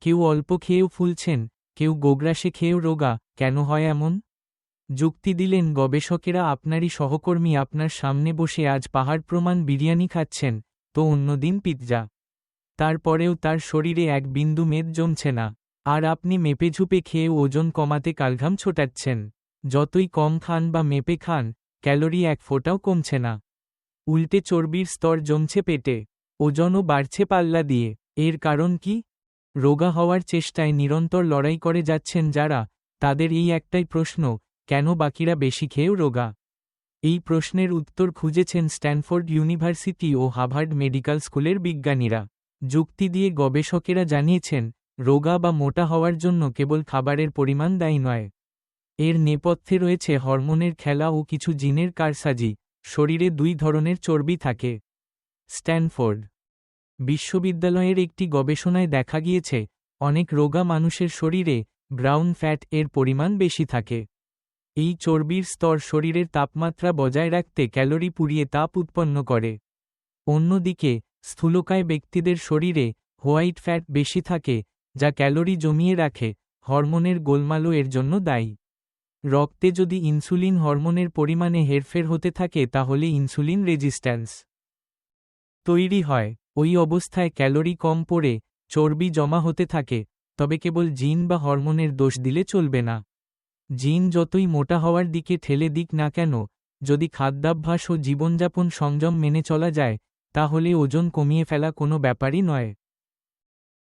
কেউ অল্প খেয়েও ফুলছেন, কেউ গোগ্রাসে খেয়েও রোগা। কেন হয় এমন? যুক্তি দিলেন গবেষকেরা, আপনারই সহকর্মী আপনার সামনে বসে আজ পাহাড় প্রমাণ বিরিয়ানি খাচ্ছেন, তো অন্যদিন পিৎজা। তারপরেও তার শরীরে এক বিন্দু মেদ জমছে না। আর আপনি মেপেঝুপে খেয়ে ওজন কমাতে কালঘাম ছোটাচ্ছেন। যতই কম খান বা মেপে খান, ক্যালোরি এক ফোঁটাও কমছে না। উল্টে চর্বির স্তর জমছে পেটে, ওজনও বাড়ছে পাল্লা দিয়ে। এর কারণ কি? রোগা হওয়ার চেষ্টায় নিরন্তর লড়াই করে যাচ্ছেন যারা, তাদের এই একটাই প্রশ্ন, কেন বাকিরা বেশি খেয়েও রোগা? এই প্রশ্নের উত্তর খুঁজেছেন স্ট্যানফোর্ড ইউনিভার্সিটি ও হার্ভার্ড মেডিকেল স্কুলের বিজ্ঞানীরা। যুক্তি দিয়ে গবেষকেরা জানিয়েছেন, রোগা বা মোটা হওয়ার জন্য কেবল খাবারের পরিমাণ দায়ী নয়। এর নেপথ্যে রয়েছে হরমোনের খেলা ও কিছু জিনের কারসাজি। শরীরে দুই ধরনের চর্বি থাকে। স্ট্যানফোর্ড বিশ্ববিদ্যালয়ের একটি গবেষণায় দেখা গিয়েছে, অনেক রোগা মানুষের শরীরে ব্রাউন ফ্যাট এর পরিমাণ বেশি থাকে। এই চর্বির স্তর শরীরের তাপমাত্রা বজায় রাখতে ক্যালোরি পুড়িয়ে তাপ উৎপন্ন করে। অন্যদিকে স্থূলকায় ব্যক্তিদের শরীরে হোয়াইট ফ্যাট বেশি থাকে, যা ক্যালোরি জমিয়ে রাখে। হরমোনের গোলমালও এর জন্য দায়ী। রক্তে যদি ইনসুলিন হরমোনের পরিমাণে হেরফের হতে থাকে তাহলে ইনসুলিন রেজিস্ট্যান্স তৈরি হয়। ওই অবস্থায় ক্যালোরি কম পড়ে চর্বি জমা হতে থাকে। তবে কেবল জিন বা হরমোনের দোষ দিলে চলবে না। জিন যতই মোটা হওয়ার দিকে ঠেলে দিক না কেন, যদি খাদ্যাভ্যাস ও জীবনযাপন সংযম মেনে চলা যায়, তাহলে ওজন কমিয়ে ফেলা কোনো ব্যাপারই নয়।